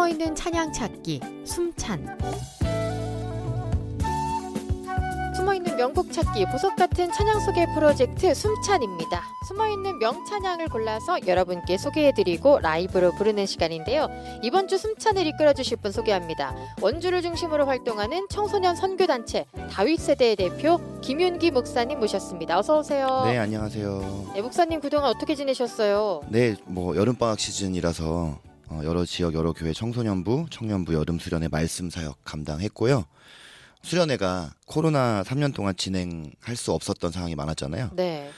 숨어있는 찬양 찾기, 숨찬. 숨어있는 명곡 찾기, 보석 같은 찬양 소개 프로젝트 숨찬입니다. 숨어있는 명찬양을 골라서 여러분께 소개해드리고 라이브로 부르는 시간인데요. 이번 주 숨찬을 이끌어주실 분 소개합니다. 원주를 중심으로 활동하는 청소년 선교단체 다윗세대의 대표 김윤기 목사님 모셨습니다. 어서 오세요. 네, 안녕하세요. 네, 목사님 그동안 어떻게 지내셨어요? 네, 여름방학 시즌이라서 여러 지역 여러 교회 청소년부, 청년부 여름 수련회 말씀 사역 감당했고요. 수련회가 코로나 3년 동안 진행할 수 없었던 상황이 많았잖아요. 네.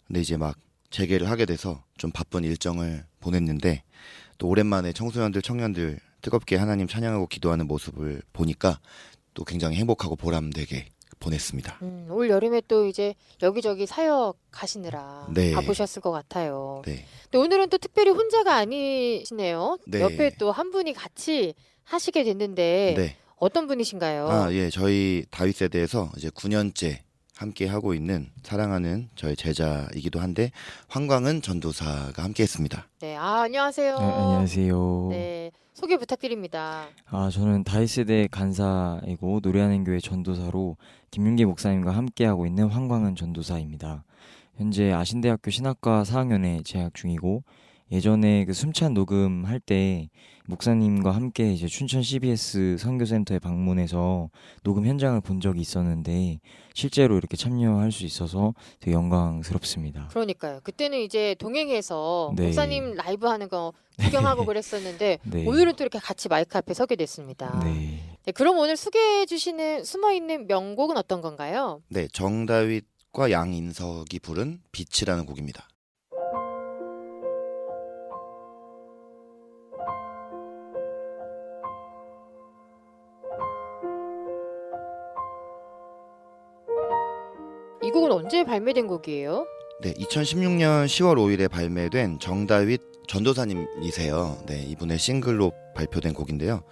근데 이제 막 재개를 하게 돼서 좀 바쁜 일정을 보냈는데 또 오랜만에 청소년들, 청년들 뜨겁게 하나님 찬양하고 기도하는 모습을 보니까 또 굉장히 행복하고 보람되게 보냈습니다. 올 여름에 또 이제 여기저기 사역 가시느라 네. 바쁘셨을 것 같아요. 네. 근데 오늘은 또 특별히 혼자가 아니시네요. 네. 옆에 또 한 분이 같이 하시게 됐는데 네. 어떤 분이신가요? 예, 저희 다윗 세대에서 이제 9년째 함께 하고 있는 사랑하는 저의 제자이기도 한데 황광은 전도사가 함께 했습니다. 네, 안녕하세요. 네, 안녕하세요. 네, 소개 부탁드립니다. 저는 다윗세대 간사이고 노래하는 교회 전도사로 김윤기 목사님과 함께하고 있는 황광은 전도사입니다. 현재 아신대학교 신학과 4학년에 재학 중이고 예전에 그 숨찬 녹음할 때 목사님과 함께 이제 춘천 CBS 선교센터에 방문해서 녹음 현장을 본 적이 있었는데 실제로 이렇게 참여할 수 있어서 되게 영광스럽습니다. 그러니까요. 그때는 이제 동행해서 네. 목사님 라이브 하는 거 구경하고 그랬었는데 네. 오늘은 또 이렇게 같이 마이크 앞에 서게 됐습니다. 네. 네, 그럼 오늘 소개해 주시는 숨어있는 명곡은 어떤 건가요? 네, 정다윗과 양인석이 부른 빛이라는 곡입니다. 이 곡은 언제 발매된 곡이에요? 네, 2016년 10월 5일에 발매된 정다윗 전도사님이세요. 네, 이분의 싱글로 발표된 곡인데요.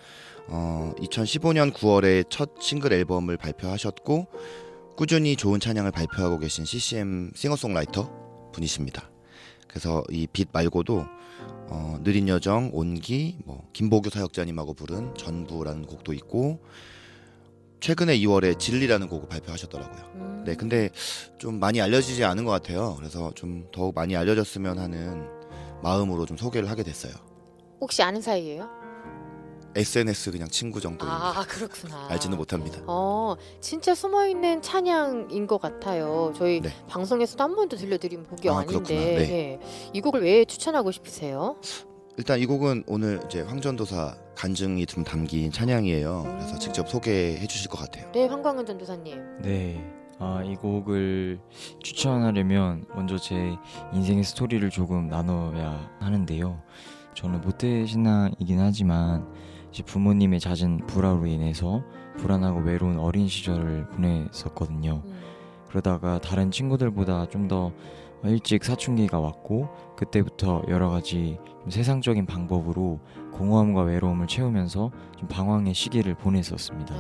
2015년 9월에 첫 싱글 앨범을 발표하셨고 꾸준히 좋은 찬양을 발표하고 계신 CCM 싱어송라이터 분이십니다. 그래서 이 빛 말고도 느린 여정, 온기, 김보규 사역자님하고 부른 전부라는 곡도 있고 최근에 2월에 진리라는 곡을 발표하셨더라고요. 네, 근데 좀 많이 알려지지 않은 것 같아요. 그래서 좀 더욱 많이 알려졌으면 하는 마음으로 좀 소개를 하게 됐어요. 혹시 아는 사이예요? SNS 그냥 친구 정도입니다. 그렇구나. 알지는 못합니다. 진짜 숨어있는 찬양인 것 같아요. 저희 네. 방송에서도 한 번도 들려드린 곡이 아닌데 그렇구나. 네. 예. 이 곡을 왜 추천하고 싶으세요? 일단 이 곡은 오늘 이제 황전도사 간증이 좀 담긴 찬양이에요. 그래서 직접 소개해 주실 것 같아요. 네, 황광은 전도사님. 네. 이 곡을 추천하려면 먼저 제 인생의 스토리를 조금 나눠야 하는데요. 저는 모태신앙이긴 하지만 이제 부모님의 잦은 불화로 인해서 불안하고 외로운 어린 시절을 보냈었거든요. 그러다가 다른 친구들보다 좀 더 일찍 사춘기가 왔고 그때부터 여러 가지 세상적인 방법으로 공허함과 외로움을 채우면서 좀 방황의 시기를 보냈었습니다.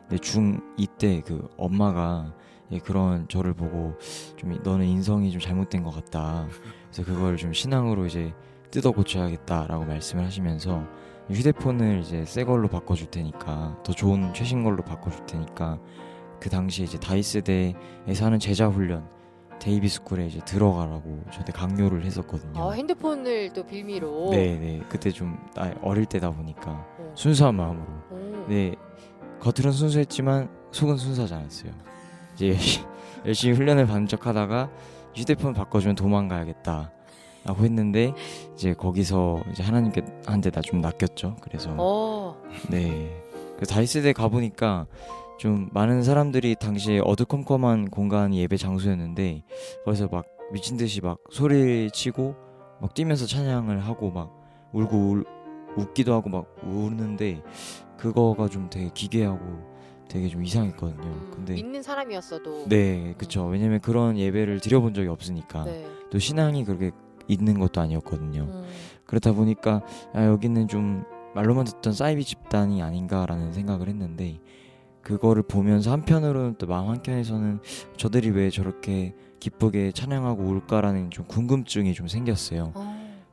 근데 중2 때 그 엄마가 그런 저를 보고 좀 너는 인성이 좀 잘못된 것 같다. 그래서 그걸 좀 신앙으로 이제 뜯어 고쳐야겠다라고 말씀을 하시면서 휴대폰을 이제 새 걸로 바꿔줄 테니까 더 좋은 최신 걸로 바꿔줄 테니까 그 당시에 이제 다윗세대에서 하는 제자 훈련 데이비스쿨에 이제 들어가라고 저한테 강요를 했었거든요. 핸드폰을 또 빌미로. 네. 그때 좀 어릴 때다 보니까 순수한 마음으로. 네, 겉으로는 순수했지만 속은 순수하지 않았어요. 이제 열심히 훈련을 받은 척하다가 휴대폰 바꿔주면 도망가야겠다 라고 했는데 이제 거기서 이제 하나님한테 나 좀 낚였죠. 그래서 네, 그 다윗세대 가보니까 좀 많은 사람들이 당시에 어두컴컴한 공간이 예배 장소였는데 거기서 막 미친듯이 막 소리치고 막 뛰면서 찬양을 하고 막 울고 웃기도 하고 막 우는데 그거가 좀 되게 기괴하고 되게 좀 이상했거든요. 근데 믿는 사람이었어도. 네, 그쵸. 왜냐면 그런 예배를 드려본 적이 없으니까. 네. 또 신앙이 그렇게 있는 것도 아니었거든요. 그렇다 보니까 여기는 좀 말로만 듣던 사이비 집단이 아닌가라는 생각을 했는데 그거를 보면서 한편으로는 또 마음 한켠에서는 저들이 왜 저렇게 기쁘게 찬양하고 울까라는 좀 궁금증이 좀 생겼어요.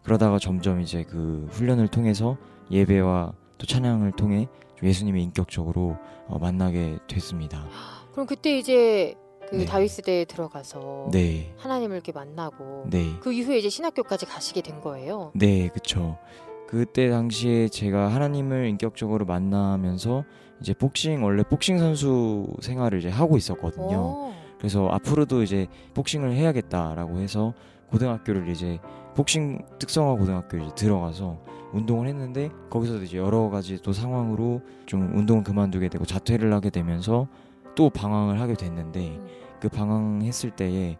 그러다가 점점 이제 그 훈련을 통해서 예배와 또 찬양을 통해 좀 예수님을 인격적으로 만나게 됐습니다. 그럼 그때 이제 그 네. 다윗 시대에 들어가서 네, 하나님을 이렇게 만나고 네, 그 이후에 이제 신학교까지 가시게 된 거예요. 네, 그쵸. 그때 당시에 제가 하나님을 인격적으로 만나면서 이제 원래 복싱 선수 생활을 이제 하고 있었거든요. 오. 그래서 앞으로도 이제 복싱을 해야겠다라고 해서 고등학교를 이제 복싱 특성화 고등학교에 이제 들어가서 운동을 했는데 거기서도 이제 여러 가지 또 상황으로 좀 운동을 그만두게 되고 자퇴를 하게 되면서 또 방황을 하게 됐는데 그 방황했을 때에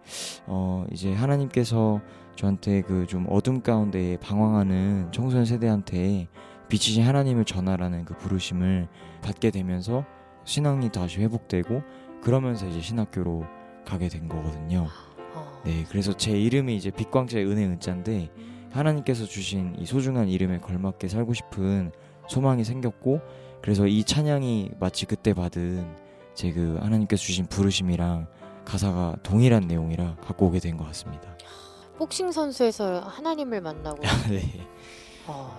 이제 하나님께서 저한테 그 좀 어둠 가운데 방황하는 청소년 세대한테 빛이신 하나님을 전하라는 그 부르심을 받게 되면서 신앙이 다시 회복되고 그러면서 이제 신학교로 가게 된 거거든요. 네, 그래서 제 이름이 이제 빛광자의 은혜 은자인데 하나님께서 주신 이 소중한 이름에 걸맞게 살고 싶은 소망이 생겼고 그래서 이 찬양이 마치 그때 받은 제 그 하나님께서 주신 부르심이랑 가사가 동일한 내용이라 갖고 오게 된 것 같습니다. 복싱 선수에서 하나님을 만나고 네,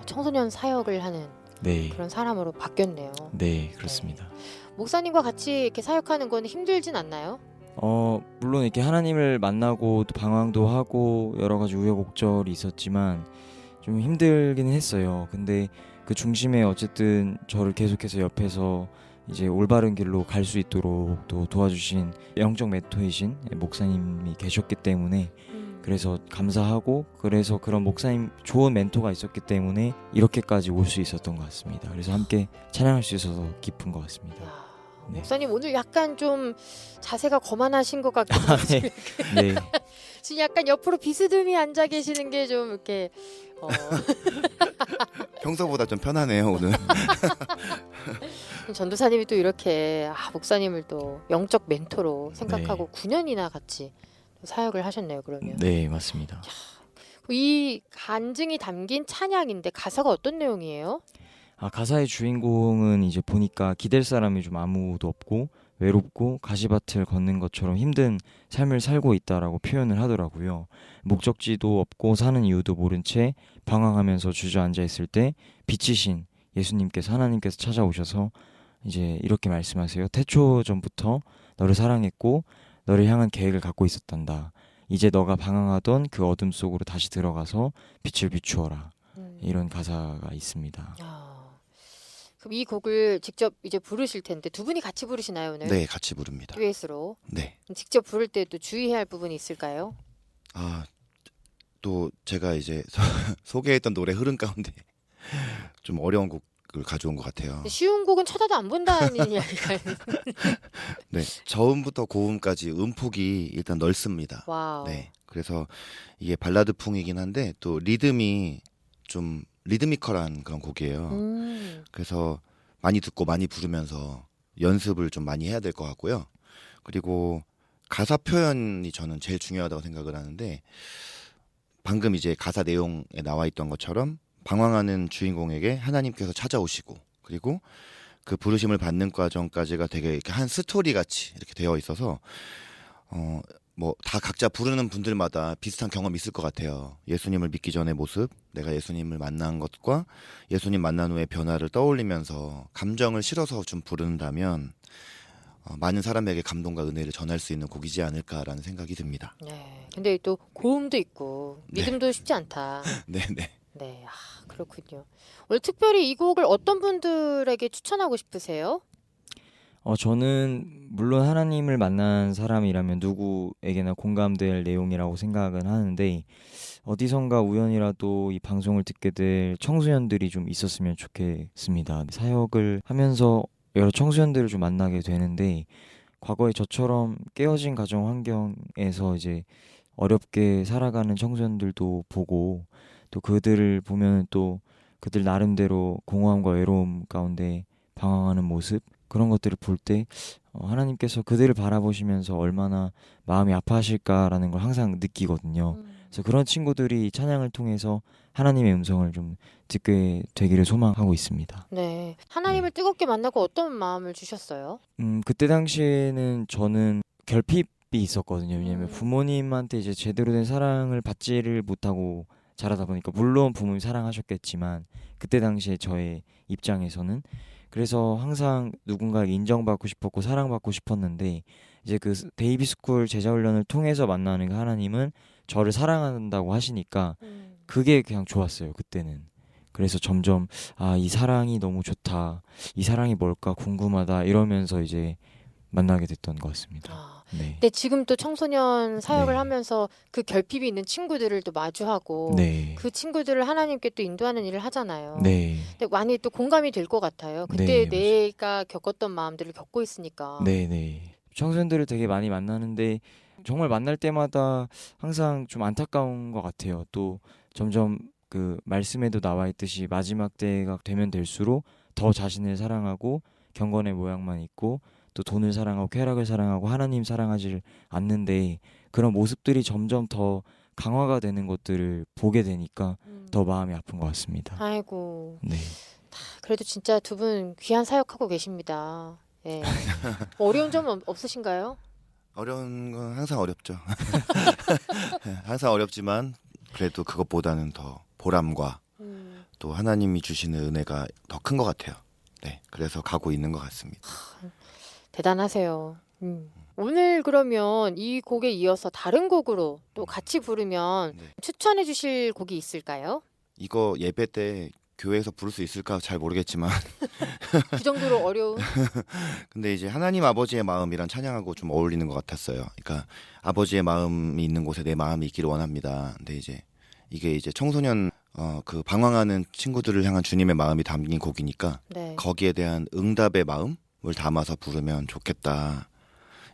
청소년 사역을 하는 네, 그런 사람으로 바뀌었네요. 네, 그렇습니다. 목사님과 같이 이렇게 사역하는 건 힘들진 않나요? 물론 이렇게 하나님을 만나고 또 방황도 하고 여러 가지 우여곡절이 있었지만 좀 힘들기는 했어요. 근데 그 중심에 어쨌든 저를 계속해서 옆에서 이제 올바른 길로 갈 수 있도록 또 도와주신 영적 멘토이신 목사님이 계셨기 때문에 그래서 감사하고 그래서 그런 목사님 좋은 멘토가 있었기 때문에 이렇게까지 올 수 있었던 것 같습니다. 그래서 함께 찬양할 수 있어서 기쁜 것 같습니다. 야, 네. 목사님 오늘 약간 좀 자세가 거만하신 것 같기도 하고 네. 네. 지금 약간 옆으로 비스듬히 앉아 계시는 게 좀 이렇게 평소보다 좀 편하네요 오늘. 전도사님이 또 이렇게 목사님을 또 영적 멘토로 생각하고 9년이나 같이 또 사역을 하셨네요. 그러면 네, 맞습니다. 이 간증이 담긴 찬양인데 가사가 어떤 내용이에요? 가사의 주인공은 이제 보니까 기댈 사람이 좀 아무도 없고 외롭고 가시밭을 걷는 것처럼 힘든 삶을 살고 있다라고 표현을 하더라고요. 목적지도 없고 사는 이유도 모른 채 방황하면서 주저앉아 있을 때 빛이신 예수님께서 하나님께서 찾아오셔서 이제 이렇게 말씀하세요. 태초 전부터 너를 사랑했고 너를 향한 계획을 갖고 있었단다. 이제 너가 방황하던 그 어둠 속으로 다시 들어가서 빛을 비추어라. 이런 가사가 있습니다. 그럼 이 곡을 직접 이제 부르실 텐데 두 분이 같이 부르시나요 오늘? 네, 같이 부릅니다. 듀엣으로. 네. 직접 부를 때 또 주의해야 할 부분이 있을까요? 또 제가 이제 소개했던 노래 흐름 가운데 좀 어려운 곡을 가져온 것 같아요. 쉬운 곡은 쳐다도 안 본다는 이야기가 네, 저음부터 고음까지 음폭이 일단 넓습니다. 와우. 네, 그래서 이게 발라드풍이긴 한데 또 리듬이 좀 리드미컬한 그런 곡이에요. 그래서 많이 듣고 많이 부르면서 연습을 좀 많이 해야 될 것 같고요. 그리고 가사 표현이 저는 제일 중요하다고 생각을 하는데 방금 이제 가사 내용에 나와 있던 것처럼 방황하는 주인공에게 하나님께서 찾아오시고 그리고 그 부르심을 받는 과정까지가 되게 이렇게 한 스토리 같이 이렇게 되어 있어서 뭐 다 각자 부르는 분들마다 비슷한 경험이 있을 것 같아요. 예수님을 믿기 전의 모습, 내가 예수님을 만난 것과 예수님 만난 후의 변화를 떠올리면서 감정을 실어서 좀 부른다면 많은 사람에게 감동과 은혜를 전할 수 있는 곡이지 않을까라는 생각이 듭니다. 네. 근데 또 고음도 있고 리듬도 쉽지 않다. 네, 네. 네, 그렇군요. 오늘 특별히 이 곡을 어떤 분들에게 추천하고 싶으세요? 저는 물론 하나님을 만난 사람이라면 누구에게나 공감될 내용이라고 생각은 하는데 어디선가 우연이라도 이 방송을 듣게 될 청소년들이 좀 있었으면 좋겠습니다. 사역을 하면서 여러 청소년들을 좀 만나게 되는데 과거에 저처럼 깨어진 가정 환경에서 이제 어렵게 살아가는 청소년들도 보고 또 그들을 보면 또 그들 나름대로 공허함과 외로움 가운데 방황하는 모습 그런 것들을 볼 때 하나님께서 그들을 바라보시면서 얼마나 마음이 아파하실까라는 걸 항상 느끼거든요. 그래서 그런 친구들이 찬양을 통해서 하나님의 음성을 좀 듣게 되기를 소망하고 있습니다. 네, 하나님을 뜨겁게 만나고 어떤 마음을 주셨어요? 그때 당시에는 저는 결핍이 있었거든요. 왜냐면 부모님한테 이제 제대로 된 사랑을 받지를 못하고 자라다 보니까 물론 부모님 사랑하셨겠지만 그때 당시에 저의 입장에서는 그래서 항상 누군가에게 인정받고 싶었고 사랑받고 싶었는데 이제 그 데이비스쿨 제자훈련을 통해서 만나는 그 하나님은 저를 사랑한다고 하시니까 그게 그냥 좋았어요 그때는. 그래서 점점 이 사랑이 너무 좋다, 이 사랑이 뭘까 궁금하다 이러면서 이제 만나게 됐던 것 같습니다. 네. 근데 지금 또 청소년 사역을 네. 하면서 그 결핍이 있는 친구들을 또 마주하고 네. 그 친구들을 하나님께 또 인도하는 일을 하잖아요. 네. 근데 많이 또 공감이 될 것 같아요. 네, 그때 내가 겪었던 마음들을 겪고 있으니까. 네. 청소년들을 되게 많이 만나는데 정말 만날 때마다 항상 좀 안타까운 것 같아요. 또 점점 그 말씀에도 나와 있듯이 마지막 때가 되면 될수록 더 자신을 사랑하고 경건의 모양만 있고 또 돈을 사랑하고 쾌락을 사랑하고 하나님 사랑하지 않는데 그런 모습들이 점점 더 강화가 되는 것들을 보게 되니까 더 마음이 아픈 것 같습니다. 아이고. 네. 그래도 진짜 두 분 귀한 사역하고 계십니다. 예. 어려운 점은 없으신가요? 어려운 건 항상 어렵죠. 항상 어렵지만 그래도 그것보다는 더 보람과 또 하나님이 주시는 은혜가 더 큰 것 같아요. 네, 그래서 가고 있는 것 같습니다. 대단하세요. 오늘 그러면 이 곡에 이어서 다른 곡으로 또 같이 부르면 네. 추천해 주실 곡이 있을까요? 이거 예배 때 교회에서 부를 수 있을까 잘 모르겠지만 그 정도로 어려운? 근데 이제 하나님 아버지의 마음이랑 찬양하고 좀 어울리는 것 같았어요. 그러니까 아버지의 마음이 있는 곳에 내 마음이 있기를 원합니다. 근데 이제 이게 이제 청소년 그 방황하는 친구들을 향한 주님의 마음이 담긴 곡이니까 네. 거기에 대한 응답의 마음을 담아서 부르면 좋겠다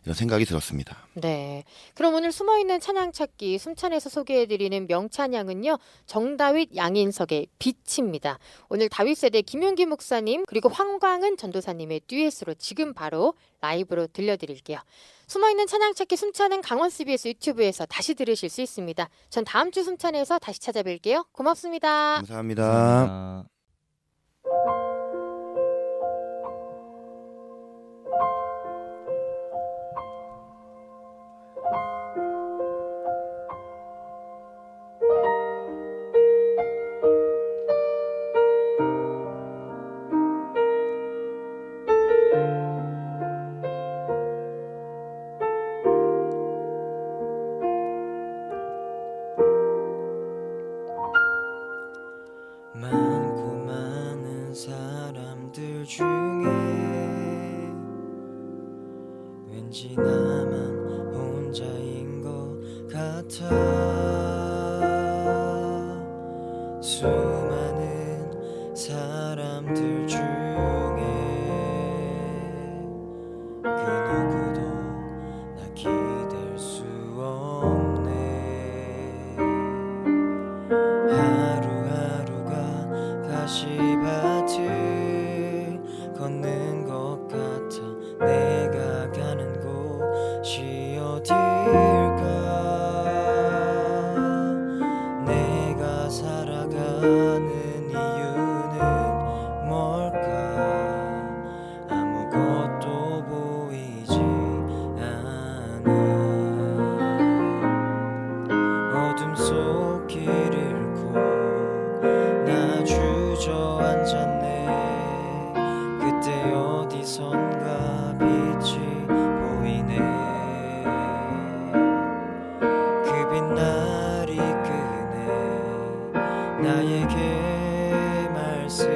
이런 생각이 들었습니다. 네. 그럼 오늘 숨어있는 찬양 찾기 숨찬에서 소개해드리는 명찬양은요. 정다윗 양인석의 빛입니다. 오늘 다윗 세대 김용기 목사님 그리고 황광은 전도사님의 듀엣으로 지금 바로 라이브로 들려드릴게요. 숨어있는 찬양 찾기 숨찬은 강원 CBS 유튜브에서 다시 들으실 수 있습니다. 전 다음 주 숨찬에서 다시 찾아뵐게요. 고맙습니다. 감사합니다. 감사합니다. 많고 많은 사람들 중에 왠지 나만 혼자인 것 같아. 수많은 사람들 중에 그 누구도 나 기댈 수 없네. 하루하루가 가시밭을 걷는 것 같아. 내가 가는 곳이 어딜까. 내가 살아가는 이유는 뭘까. 아무것도 보이지 않아. 어둠 속 길을 잃고 나 주저앉았네. 그때 어디선가 빛이 보이네. 그 빛날이 끄네 나에게 말씀하시네.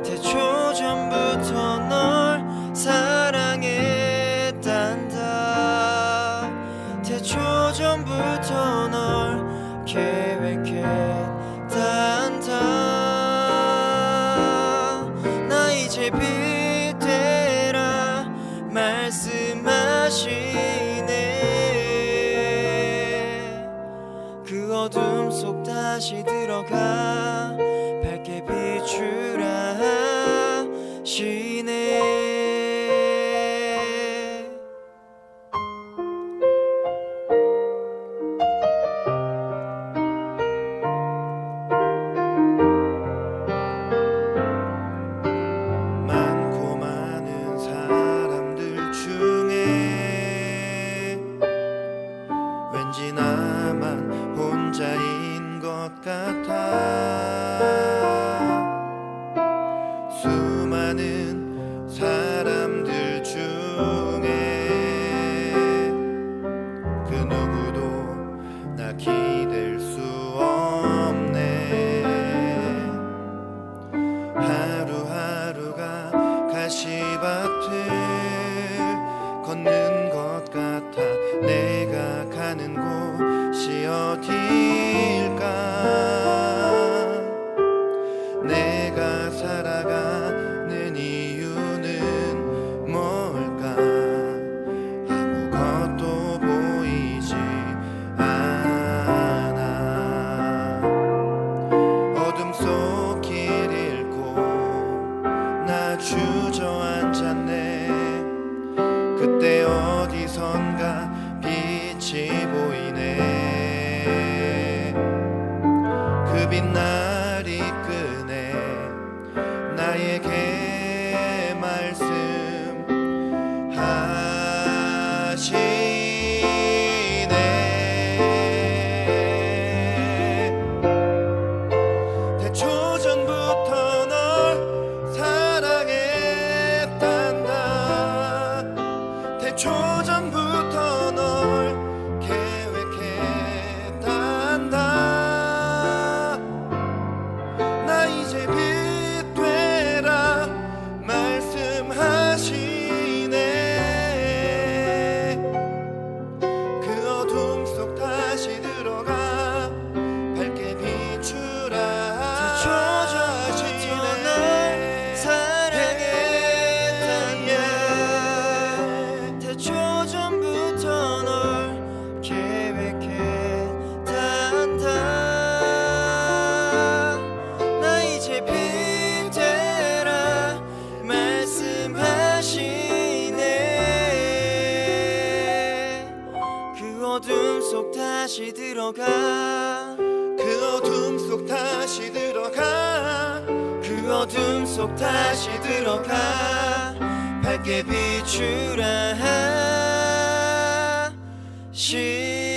태초 전부터 널 사랑했단다. 태초 전부터 널 계획했단다. 나 이제 빛 되라 말씀하시네. 그 어둠 속 다시 들어가 밝게 비추라 하시네. 많고 많은 사람들 중에 많은 사람들 중에 그 누구도 나 기댈 수 없네. 하루하루가 가시밭을 걷는 것 같아. 내가 가는 곳이 어딜까? 내가 살아가는 이유는 뭘까? 아무것도 보이지 않아. 어둠 속 길 잃고 나 주저앉았네. 그때 어디선가 빛이 보이네. 그 빛날이 끄네. 나에게 말씀하시네. 태초전부터 널 사랑했단다. 태초전부터 널 계획했단다. 나 이제 빛 되라 말씀하시네. 그 어둠 속 다시 들어가 밝게 비추라 태초전부터 널 사랑했단다. 태초전부터 널 계획했단다. 나 이제 빛 되라 말씀하시네. 그 어둠 속 다시 들어가. 그 어둠 속 다시 들어가. 그 어둠 속 다시 들어가 밝게 비추라 하시네.